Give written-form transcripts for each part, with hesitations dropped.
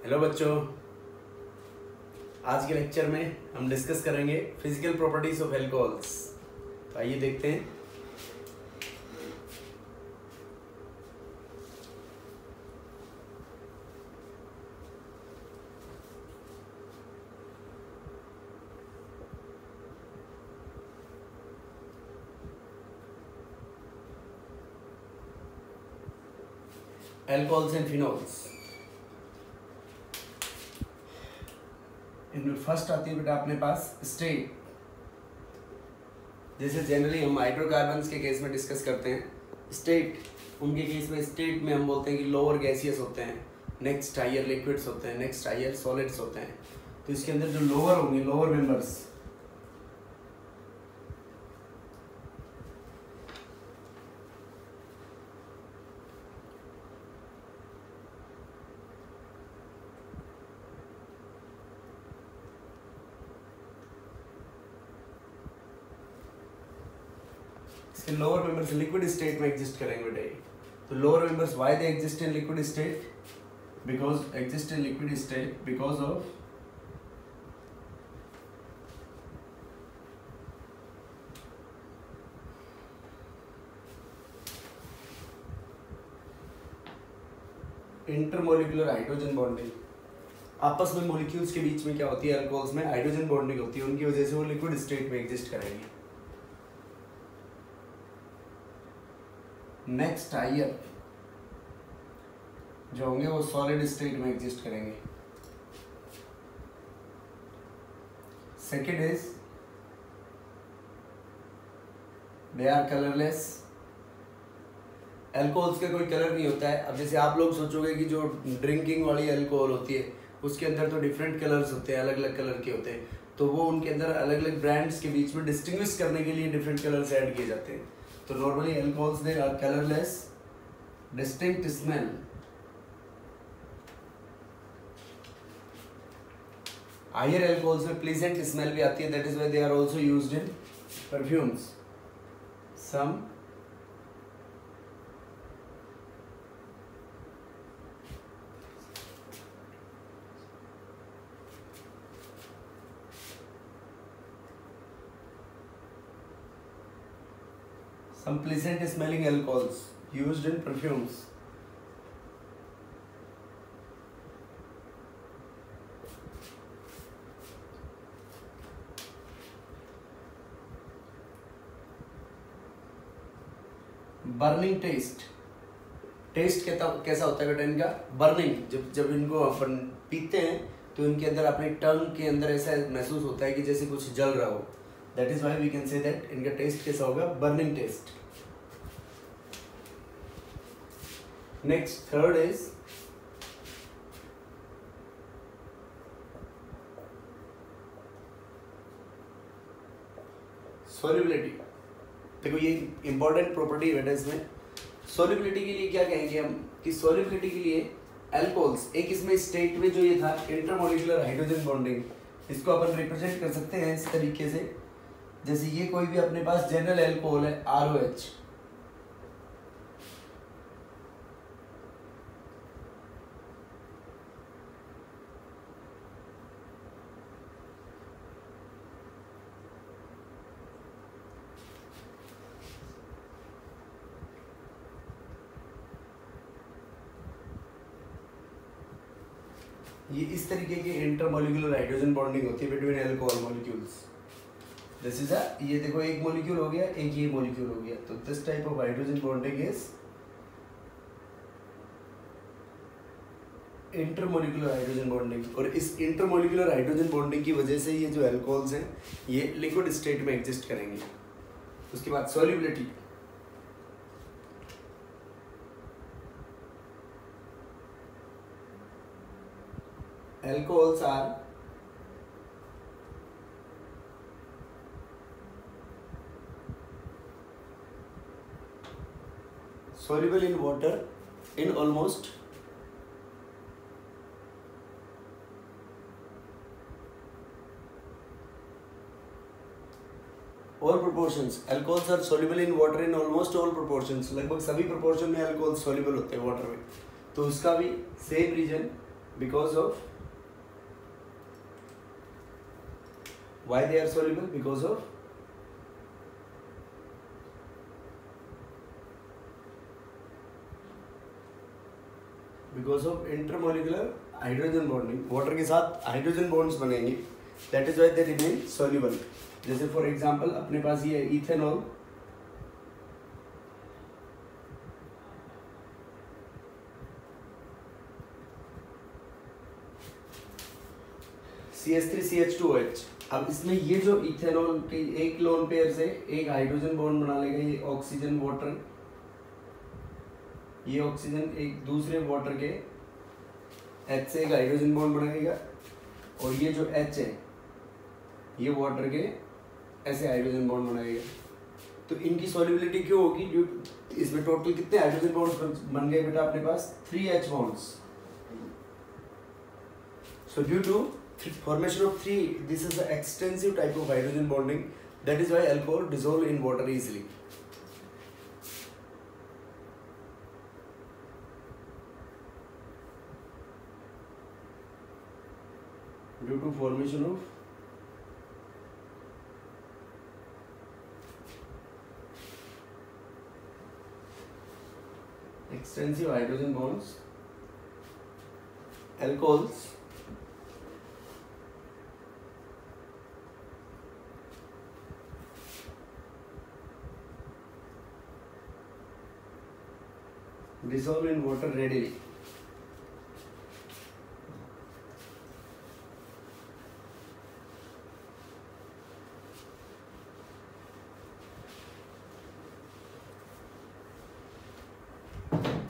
Hello बच्चों, आज के लेक्चर में हम डिस्कस करेंगे फिजिकल प्रॉपर्टीज ऑफ अल्कोहल्स। तो आइए देखते हैं। Alcohols and phenols. इनमें फर्स्ट आती है बेटा अपने पास स्टेट। जैसे जनरली हम हाइड्रोकार्बन्स के केस में डिस्कस करते हैं स्टेट, उनके केस में स्टेट में हम बोलते हैं कि लोअर गैसियस होते हैं, नेक्स्ट हायर लिक्विड्स होते हैं, नेक्स्ट हायर सॉलिड्स होते हैं। तो इसके अंदर जो लोअर होंगे, lower members, lower members liquid state में एग्जिस्ट करेंगे बेटा। तो lower members why they exist in liquid state? Because exist in liquid state because of intermolecular hydrogen bonding. आपस में मॉलिक्यूल्स के बीच में क्या होती है, अल्कोहल्स में हाइड्रोजन बॉन्डिंग होती है, उनकी वजह से वो लिक्विड स्टेट में एग्जिस्ट करेंगे। नेक्स्ट हायर जो होंगे वो सॉलिड स्टेट में एग्जिस्ट करेंगे। Second is they are colourless. Alcohols का कोई कलर नहीं होता है। अब जैसे आप लोग सोचोगे कि जो ड्रिंकिंग वाली अल्कोहल होती है उसके अंदर तो डिफरेंट कलर्स होते हैं, अलग अलग कलर के होते हैं, तो वो उनके अंदर अलग अलग ब्रांड्स के बीच में डिस्टिंग्विश करने के लिए डिफरेंट कलर्स ऐड किए जाते हैं। तो normally alcohols they are colourless, distinct smell, higher alcohols में प्लीजेंट स्मेल भी आती है, that is why they are also used in perfumes. Some pleasant smelling alcohols used in perfumes. Burning taste. Taste कैसा होता है बेटा इनका? बर्निंग। जब इनको अपन पीते हैं तो इनके अंदर अपने टंग के अंदर ऐसा महसूस होता है कि जैसे कुछ जल रहा हो। That is why we can say that इनका टेस्ट कैसा होगा, burning taste. Next third is solubility. देखो ये इंपॉर्टेंट प्रॉपर्टी है बेटा इसमें। सॉल्युबिलिटी के लिए क्या कहेंगे हम कि सॉल्युबिलिटी के लिए अल्कोहल्स, एक इसमें स्टेट में जो ये था इंटरमोलिकुलर हाइड्रोजन बॉन्डिंग, इसको अपन रिप्रेजेंट कर सकते हैं इस तरीके से। जैसे ये कोई भी अपने पास जनरल अल्कोहल है ROH, ये इस तरीके की इंटरमोलिकुलर हाइड्रोजन बॉन्डिंग होती है between alcohol molecules. This is ये देखो एक मॉलिक्यूल हो गया, एक ये मॉलिक्यूल हो गया, तो this type of hydrogen bonding is intermolecular hydrogen bonding. और इस इंटरमोलिकुलर हाइड्रोजन बॉन्डिंग की वजह से ये जो अल्कोहल्स हैं ये लिक्विड स्टेट में एग्जिस्ट करेंगे। उसके बाद solubility. Alcohols are soluble in water in almost all proportions. Alcohols are soluble in water in almost all proportions. लगभग सभी proportion में alcohols soluble होते हैं water में। तो उसका भी same reason because of, why they are soluble, because of intermolecular hydrogen bonding, water के साथ हाइड्रोजन बॉन्ड्स बनेंगे, that is why they remain soluble. जैसे फॉर एग्जांपल अपने पास ये इथेनॉल, CH3CH2OH। अब इसमें ये जो इथेनॉल के एक लोन पेयर से एक हाइड्रोजन बॉन्ड बना लेगा, ये ऑक्सीजन वाटर, ये ऑक्सीजन एक दूसरे वाटर के H से एक हाइड्रोजन बॉन्ड बनाएगा, और ये जो H है ये वाटर के ऐसे हाइड्रोजन बॉन्ड बनाएगा। तो इनकी सॉल्युबिलिटी क्यों होगी? ड्यू इसमें टोटल कितने हाइड्रोजन बॉन्ड्स बन गए बेटा अपने पास? 3H bonds. So due to formation of 3, this is the extensive type of hydrogen bonding, that is why alcohol dissolve in water easily. Due to formation of extensive hydrogen bonds, alcohols dissolve in water readily.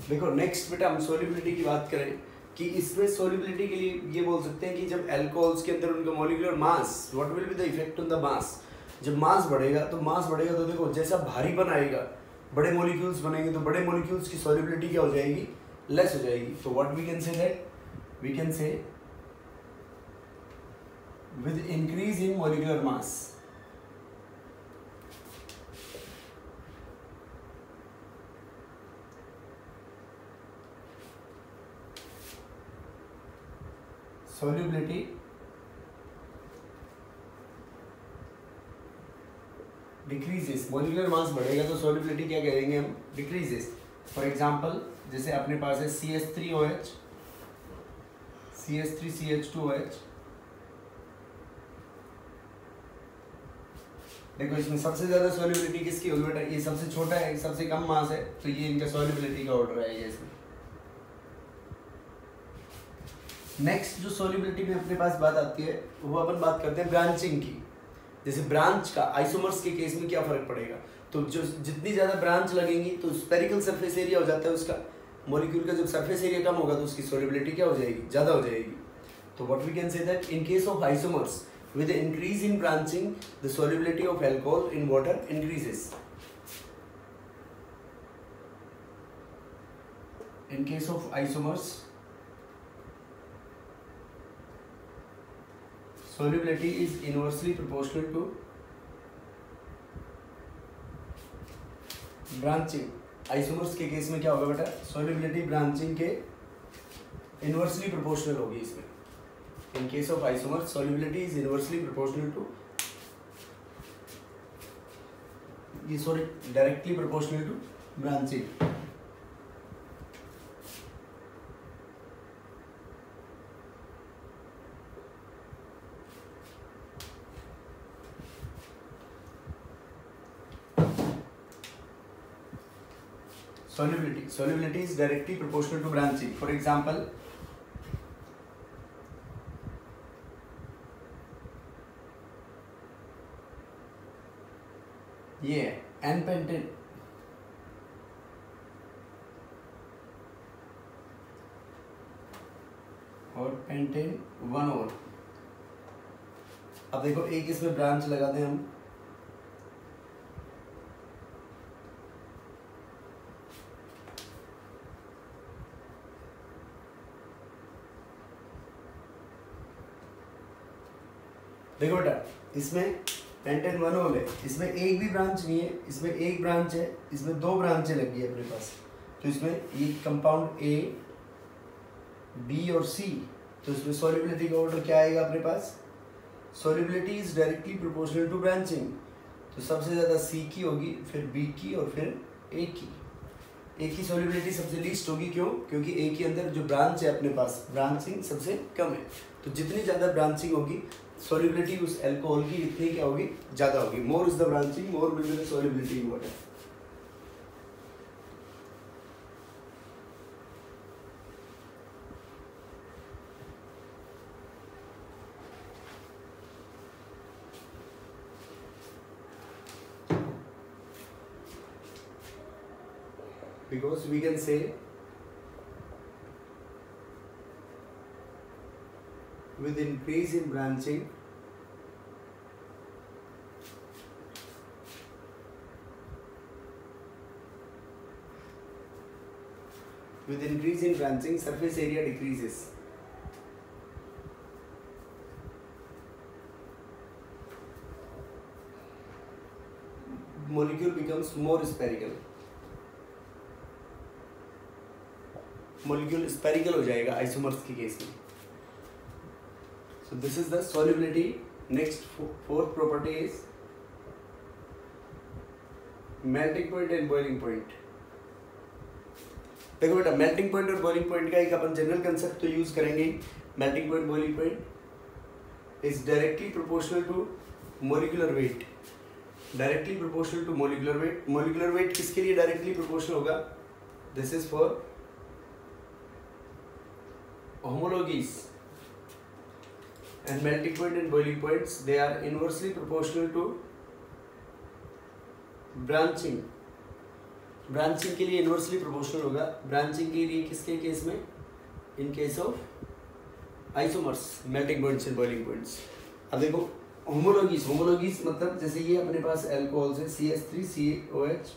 देखो next बेटा हम solubility की बात करें कि इसमें solubility के लिए ये बोल सकते हैं कि जब अल्कोहल्स के अंदर उनका molecular mass, what will be the effect on the mass. जब मास बढ़ेगा तो देखो जैसा भारीपन आएगा, बड़े मॉलिक्यूल्स बनेंगे, तो बड़े मॉलिक्यूल्स की सॉल्युबिलिटी क्या हो जाएगी? लेस हो जाएगी। तो what we can say that, we can say with increase in molecular mass, solubility decreases. Molecular mass बढ़ेगा तो solubility क्या कहेंगे हम? डिक्रीजेस। फॉर एग्जांपल जैसे अपने पास है CH3OH, CH3CH2OH। देखो इसमें सबसे ज्यादा solubility किसकी होगी बेटा? ये सबसे छोटा है, सबसे कम मास है, तो ये इनका solubility का ऑर्डर आएगा इसमें। नेक्स्ट जो सोल्युबिलिटी में अपने पास बात आती है वो अपन बात करते हैं ब्रांचिंग की। जैसे ब्रांच का आइसोमर्स के केस में क्या फर्क पड़ेगा? तो जो जितनी ज़्यादा ब्रांच लगेंगी तो स्पेरिकल सरफेस एरिया हो जाता है उसका, मॉलिक्यूल का जब सरफेस एरिया कम होगा तो उसकी सोल्युबिलिटी क्या हो जाएगी? ज़्यादा हो जाएगी। तो what we can say that in case of isomers with increase in branching the solubility of alcohol in water increases. In case of isomers solubility is inversely proportional to branching। Isomers के case में क्या होगा बेटा? solubility branching के inversely proportional होगी इसमें। in case of isomers solubility is inversely proportional to directly proportional to branching। Solubility is directly proportional to branching। For example, ये N-pentan और पेंटेन 1 और। अब देखो एक इसमें ब्रांच लगाते हैं हम, देखो बेटा इसमें पेंटेन 1 होल है, इसमें एक भी ब्रांच नहीं है, इसमें एक ब्रांच है, इसमें 2 ब्रांचें लगी है अपने पास। तो इसमें ये कंपाउंड A, B और C तो इसमें सॉल्युबिलिटी का ऑर्डर क्या आएगा अपने पास, solubility is directly proportional to branching, तो सबसे ज़्यादा सी की होगी, फिर बी की और फिर ए की। ए की सॉल्युबिलिटी सबसे लीस्ट होगी, क्यों, क्योंकि ए के अंदर जो ब्रांच है अपने पास, ब्रांचिंग सबसे कम है, तो जितनी ज़्यादा ब्रांचिंग होगी सॉल्युबिलिटी उस अल्कोहल की इतनी क्या होगी, ज़्यादा होगी। More is the branching, more will be the solubility in water. Because we can say with increase in branching surface area decreases, molecule becomes more spherical, molecule spherical हो जाएगा आइसोमर्स के केस में। So this is the solubility. Next, fourth property is melting point and boiling point. देखो बेटा, melting point और boiling point का एक अपन general concept तो यूज करेंगे। melting point, boiling point is directly proportional to molecular weight. Directly proportional to molecular weight. Molecular weight किसके लिए directly proportional होगा? This is for homologies. And melting point and boiling points, they are inversely proportional to branching. Branching के लिए inversely proportional होगा। branching के लिए किसके case में? in case of isomers, melting points and boiling points. अब देखो homologies, homologies मतलब जैसे ये अपने पास alcohols है CH3COH,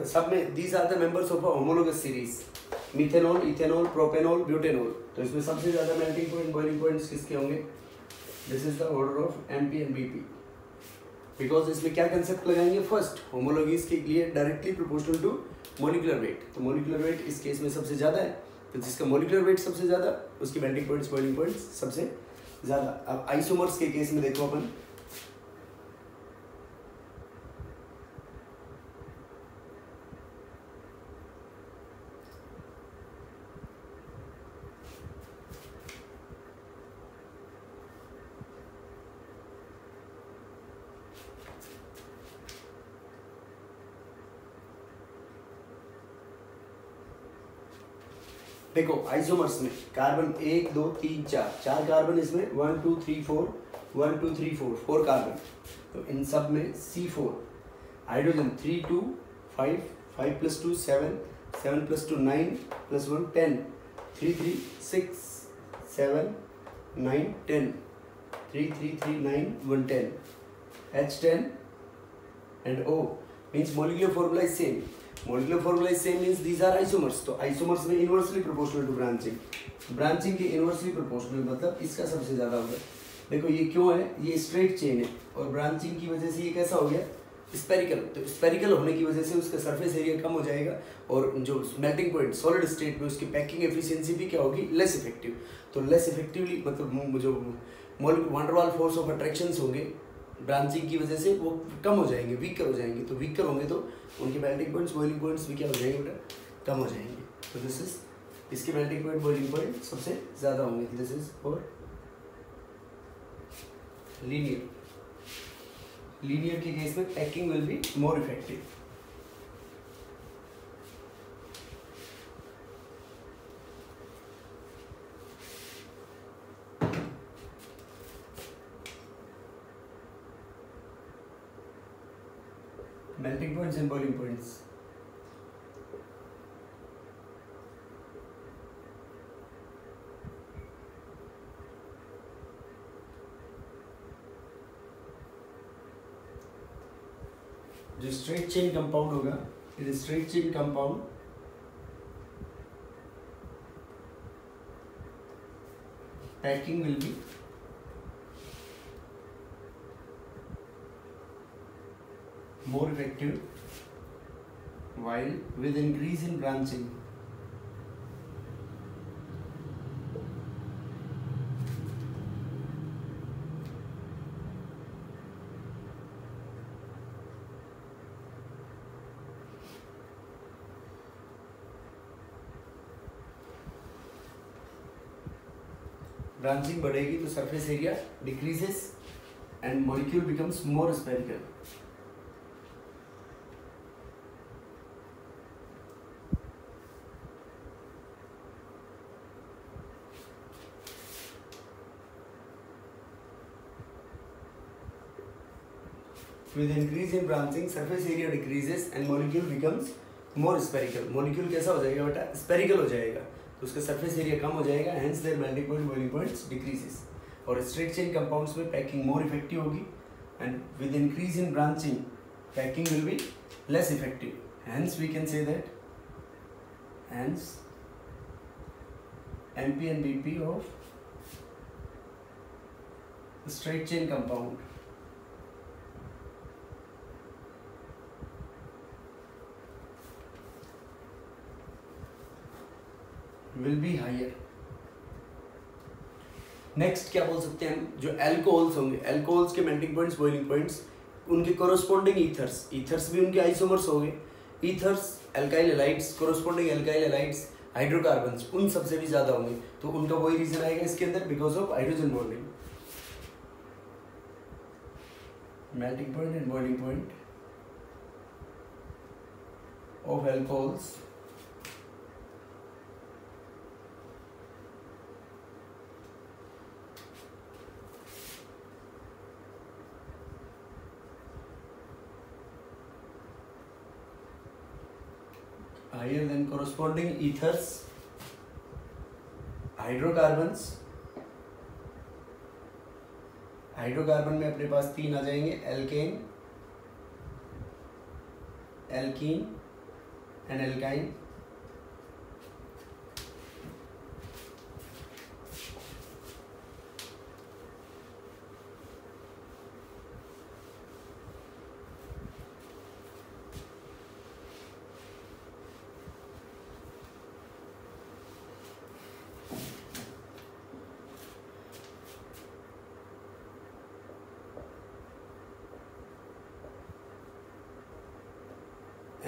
सब में these are the members of a homologous series, methanol, ethanol, propanol, butanol. तो इसमें सबसे ज़्यादा मेल्टिंग पॉइंट, बॉइलिंग पॉइंट्स किसके होंगे? This is the order of MP and BP. Because इसमें क्या कंसेप्ट लगाएंगे? फर्स्ट, होमोलॉगीज के लिए directly proportional to molecular weight, तो मोलिकुलर वेट इस केस में सबसे ज़्यादा है, तो जिसका मोलिकुलर वेट सबसे ज़्यादा उसकी मेल्टिंग पॉइंट्स, बॉइलिंग पॉइंट्स सबसे ज़्यादा। अब आइसोमर्स के केस में देखो अपन, देखो आइसोमर्स में कार्बन 1 2 3 4 4 कार्बन, इसमें 1 2 3 4 1 2 3 4 4 कार्बन, तो इन सब में C4 hydrogen 3 2 5 5 + 2 7 7 + 2 9 + 1 10 3 3 6 7 9 10 3 3 3 9 1 10 H10 and O means molecular formula is same. Molecular formula is same means these are isomers. तो isomers में inversely proportional to branching. Branching के inversely proportional मतलब इसका सबसे ज़्यादा होगा। देखो ये क्यों है? ये straight chain है और branching की वजह से ये कैसा हो गया? Spherical। तो spherical होने की वजह से उसका surface area कम हो जाएगा और जो melting point solid state में उसकी packing efficiency भी क्या होगी? Less effective। तो less effectively मतलब जो van der Waals force of attractions होंगे ब्रांचिंग की वजह से वो कम हो जाएंगे, वीकर हो जाएंगे, तो वीकर होंगे तो उनके मेल्टिंग पॉइंट्स, बॉइलिंग पॉइंट्स भी क्या हो जाएंगे बेटा? कम हो जाएंगे। तो दिस इज, इसके मेल्टिंग पॉइंट, बॉइलिंग पॉइंट सबसे ज़्यादा होंगे। This is for linear. Linear के केस में packing will be more effective. melting points and boiling points. जो स्ट्रेट चेन कंपाउंड होगा, ये straight chain compound packing will be more effective, while with increase in branching बढ़ेगी तो surface area decreases and molecule becomes more spherical. With increase in branching, surface area decreases and molecule becomes more spherical. Molecule कैसा हो जाएगा बेटा? Spherical हो जाएगा. तो उसका surface area कम हो जाएगा. Hence their melting point, boiling points decreases. और straight chain compounds में packing more effective होगी. And with increase in branching, packing will be less effective. Hence we can say that. Hence MP and BP of straight chain compound will be higher. Next क्या बोल सकते हैं हम, जो alcohols होंगे, alcohols के melting points, boiling points, उनके corresponding ethers, ethers भी उनके आइसोमर्स हो गए. Ethers alkyl halides, corresponding alkyl halides, hydrocarbons उन सबसे भी ज़्यादा होंगे. तो उनका वही रीजन आएगा इसके अंदर, because of hydrogen bonding. Melting point and boiling point of alcohols higher than corresponding ethers. Hydrocarbons, hydrocarbon में अपने पास तीन आ जाएंगे, alkane, alkene and alkyne.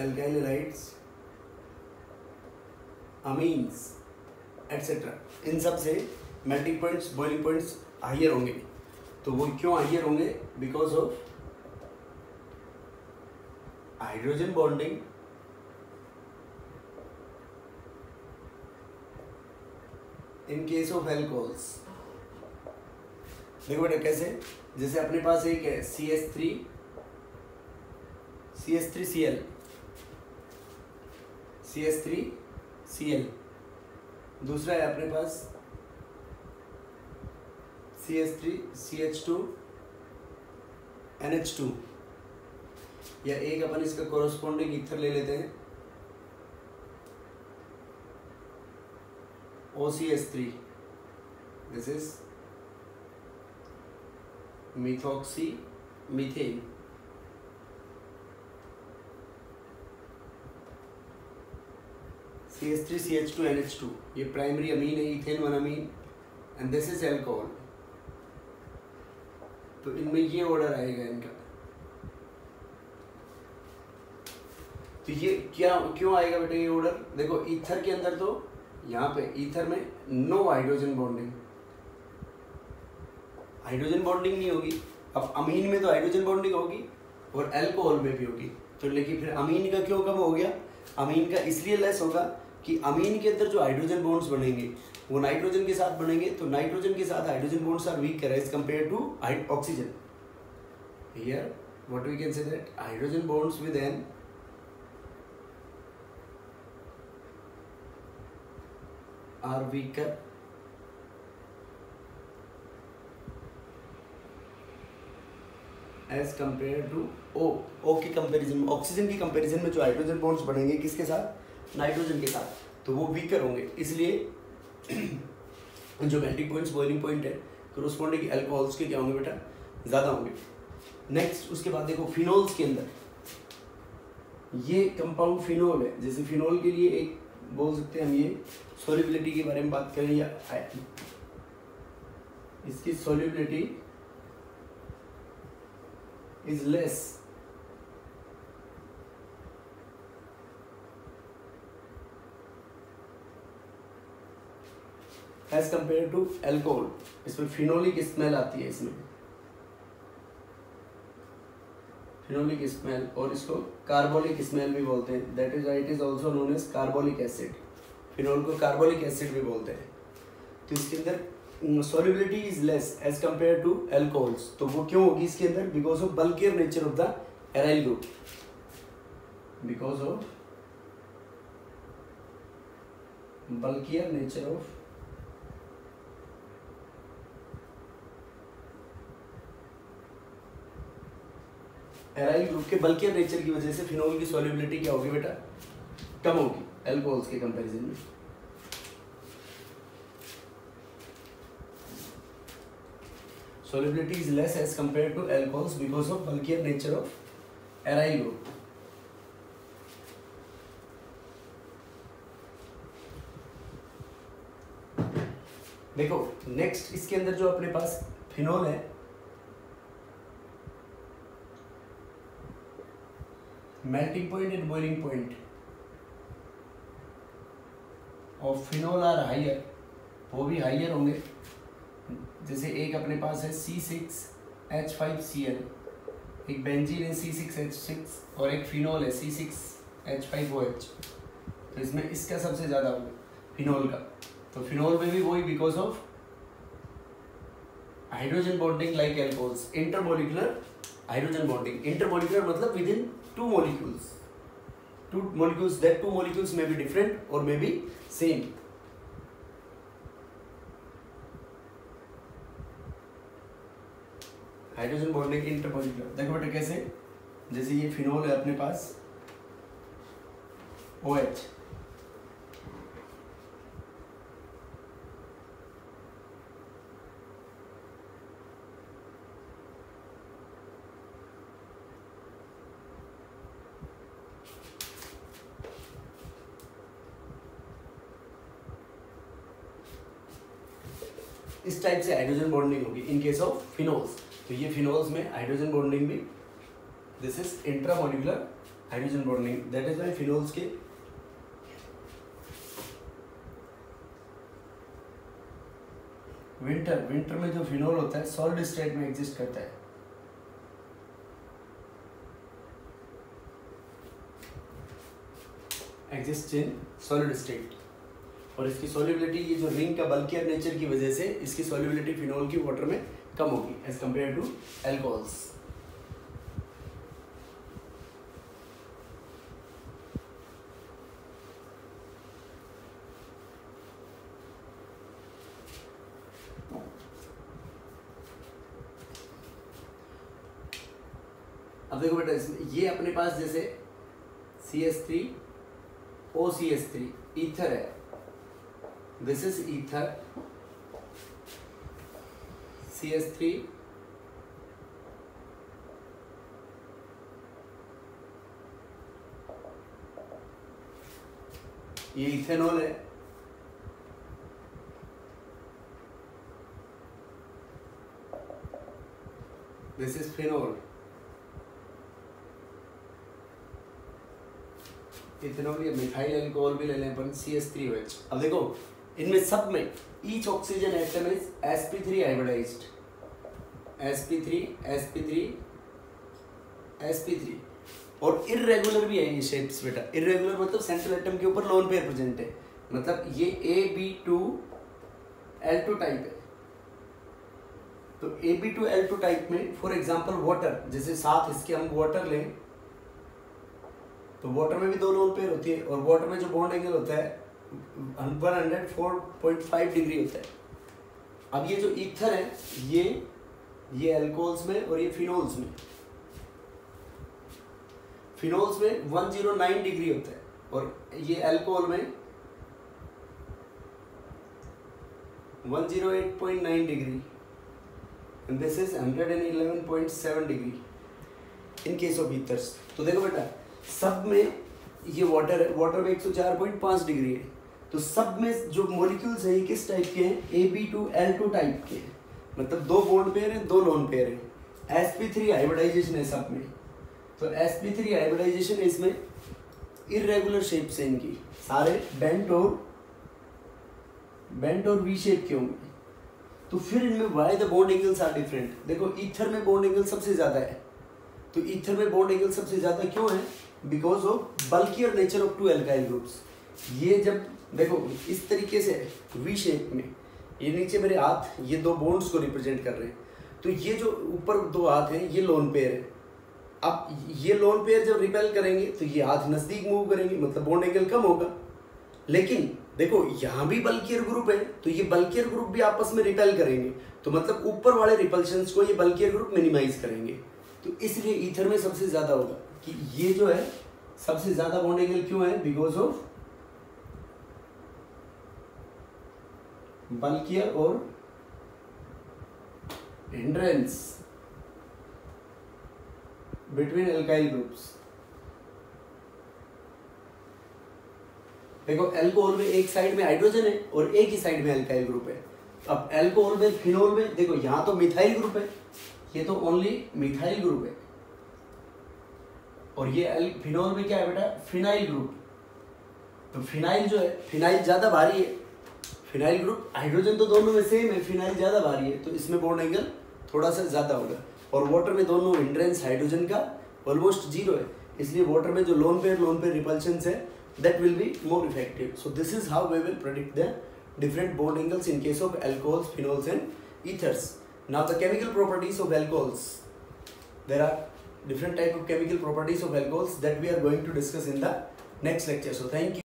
alkyl halides, amines etc. इन सब से melting points, boiling points higher होंगे. तो वो क्यों हाइयर होंगे? Because of hydrogen bonding in case of alcohols. देखो बेटा कैसे, जैसे अपने पास एक है CH3Cl, CH3Cl, दूसरा है अपने पास CH3CH2NH2, या एक अपन इसका कोरोस्पोंडिंग ईथर ले लेते हैं OCH3. This is methoxy methane. CH3CH2NH2 ये प्राइमरी अमीन है, ethane one amine, and this is alcohol. तो इनमें ये ऑर्डर आएगा इनका. तो ये क्या क्यों आएगा बेटा ये ऑर्डर? देखो ईथर के अंदर तो यहाँ पे ईथर में no hydrogen bonding, hydrogen bonding नहीं होगी. अब अमीन में तो हाइड्रोजन बॉन्डिंग होगी और एल्कोहल में भी होगी. तो लेकिन फिर अमीन का क्यों कम हो गया? अमीन का इसलिए लेस होगा कि अमीन के अंदर जो हाइड्रोजन बॉन्ड्स बनेंगे वो नाइट्रोजन के साथ बनेंगे. तो नाइट्रोजन के साथ hydrogen bonds are weaker as compare to oxygen. Here what we can say that hydrogen bonds with N are weaker as compare to O के कंपेरिजन में, ऑक्सीजन की कंपेरिजन में जो हाइड्रोजन बॉन्ड्स बनेंगे किसके साथ? नाइट्रोजन के साथ. तो वो वीकर होंगे. इसलिए जो मेल्टिंग पॉइंट्स बॉइलिंग पॉइंट है कोरोस्पोंडिंग अल्कोहल्स के क्या होंगे बेटा, ज़्यादा होंगे। नेक्स्ट उसके बाद देखो फिनोल्स के अंदर ये कंपाउंड फिनोल है, जैसे फिनोल के लिए एक बोल सकते हैं हम ये सॉल्युबिलिटी के बारे में बात करें या इसकी solubility is less as compare to alcohol. इसमें फिनोलिक स्मेल आती है, इसमें फिनोलिक स्मेल, और इसको कार्बोलिक स्मेल भी बोलते हैं, that is it is also known as carbolic acid. Phenol को कार्बोलिक एसिड भी बोलते हैं। तो इसके अंदर solubility is less as compare to alcohols. तो वो क्यों होगी इसके अंदर? Because of bulkier nature of the aryl group, because of bulkier nature of aryl group के बल्कियर नेचर की वजह से फिनोल की सॉल्युबिलिटी क्या होगी बेटा, कम होगी एल्कोहल्स के कंपैरिजन में। Solubility is less as compared to alcohols because of bulkier nature of aryl group. देखो नेक्स्ट इसके अंदर जो अपने पास फिनोल है, melting point and boiling point of phenol are higher, वो भी हाइयर होंगे। जैसे एक अपने पास है C6H5Cl, एक बेंजीन है C6H6 और एक फिनोल है C6H5OH। तो इसमें इसका सबसे ज़्यादा होगा फिनोल का। तो फिनोल में भी वही because of hydrogen bonding like alcohols, intermolecular hydrogen bonding. Intermolecular मतलब within two molecules that two molecules may be different और may be same. Hydrogen bonding intermolecular. देखो बेटा कैसे, जैसे ये फिनोल है अपने पास OH, इस टाइप से हाइड्रोजन बॉन्डिंग होगी इन केस ऑफ फिनोल्स। तो ये फिनोल्स में हाइड्रोजन बॉन्डिंग भी, this is intramolecular hydrogen bonding, that is why phenols के विंटर में जो फिनोल होता है सॉलिड स्टेट में एग्जिस्ट करता है। एग्जिस्ट इन सॉलिड स्टेट, और इसकी सॉल्युबिलिटी ये जो रिंग का बल्कियर नेचर की वजह से इसकी सॉल्युबिलिटी फिनोल की वाटर में कम होगी एज कंपेयर टू एल्कोहल्स। अब देखो बेटा इसमें ये अपने पास जैसे CH3OCH3 ईथर है, दिस इज ईथर CH3 ये इथेनॉल है, दिस इज फिनोल। इथेनॉल या मिथाइल अल्कोहल भी ले लें अपन CH3OH। अब देखो इनमें सब में each oxygen atom is sp3 hybridized, sp3 और इररेगुलर भी है ये शेप्स बेटा। इररेगुलर मतलब सेंट्रल एटम के ऊपर लोन पेयर प्रेजेंट है, मतलब ये Ab2L2 टाइप है। तो Ab2L2 टाइप में फॉर एग्जांपल वाटर, जैसे साथ इसके हम वाटर लें तो वाटर में भी दो लोन पेयर होती है, और वाटर में जो बॉन्ड एंगल होता है 104.5 डिग्री होता है। अब ये जो ईथर है ये अल्कोहल्स में और ये फिनोल्स में 109 डिग्री होता है, और ये अल्कोहल में 108.9 degree and this is 111.7 degree in case of ethers। तो देखो बेटा सब में ये वाटर है, वाटर में 104.5 डिग्री है, तो सब में जो मॉलिक्यूल्स है ये किस टाइप के हैं, AB2L2 टाइप के हैं, मतलब 2 बॉन्ड पेयर हैं, 2 लोन पेयर हैं। sp3 हाइब्रिडाइजेशन है सब में, तो sp3 हाइब्रिडाइजेशन है, इसमें इरेगुलर शेप से इनकी सारे बेंट और वी शेप के होंगे। तो फिर इनमें why the bond angles are different. देखो ईथर में बॉन्ड एंगल सबसे ज्यादा है, तो ईथर में बॉन्ड एंगल सबसे ज्यादा क्यों है, because of bulkier nature of 2 alkyl groups. ये जब देखो इस तरीके से वी शेप में, ये नीचे मेरे हाथ ये 2 बॉन्ड्स को रिप्रेजेंट कर रहे हैं, तो ये जो ऊपर 2 हाथ हैं ये लोन पेयर है। अब ये लोन पेयर जब रिपेल करेंगे तो ये हाथ नजदीक मूव करेंगे, मतलब बॉन्ड एंगल कम होगा। लेकिन देखो यहाँ भी बल्कियर ग्रुप है, तो ये बल्कियर ग्रुप भी आपस में रिपेल करेंगे, तो मतलब ऊपर वाले रिपल्शंस को ये बल्कियर ग्रुप मिनिमाइज करेंगे। तो इसलिए ईथर में सबसे ज्यादा होगा कि ये जो है सबसे ज्यादा बॉन्ड एंगल क्यों है, बिकॉज ऑफ बल्कियर और हिंड्रेंस बिटवीन एल्काइल ग्रुप्स। देखो अल्कोहल में एक साइड में हाइड्रोजन है और एक ही साइड में अल्काइल ग्रुप है। अब अल्कोहल में, फिनोल में देखो यहाँ तो मिथाइल ग्रुप है, ये तो ओनली मिथाइल ग्रुप है, और ये फिनोल में क्या है बेटा, फिनाइल ग्रुप। तो फिनाइल जो है, फिनाइल ज्यादा भारी है, फिनाइल ग्रुप, हाइड्रोजन तो दोनों में सेम है, फिनाइल ज्यादा भारी है, तो इसमें बॉन्ड एंगल थोड़ा सा ज्यादा होगा। और वाटर में दोनों हिंड्रेंस हाइड्रोजन का ऑलमोस्ट 0 है, इसलिए वाटर में जो लोन पेयर रिपल्शंस है that will be more effective. So this is how we will predict the different bond angles in case of alcohols, phenols and ethers. Now the chemical properties of alcohols. There are different type of chemical properties of alcohols that we are going to discuss in the next lecture. So thank you.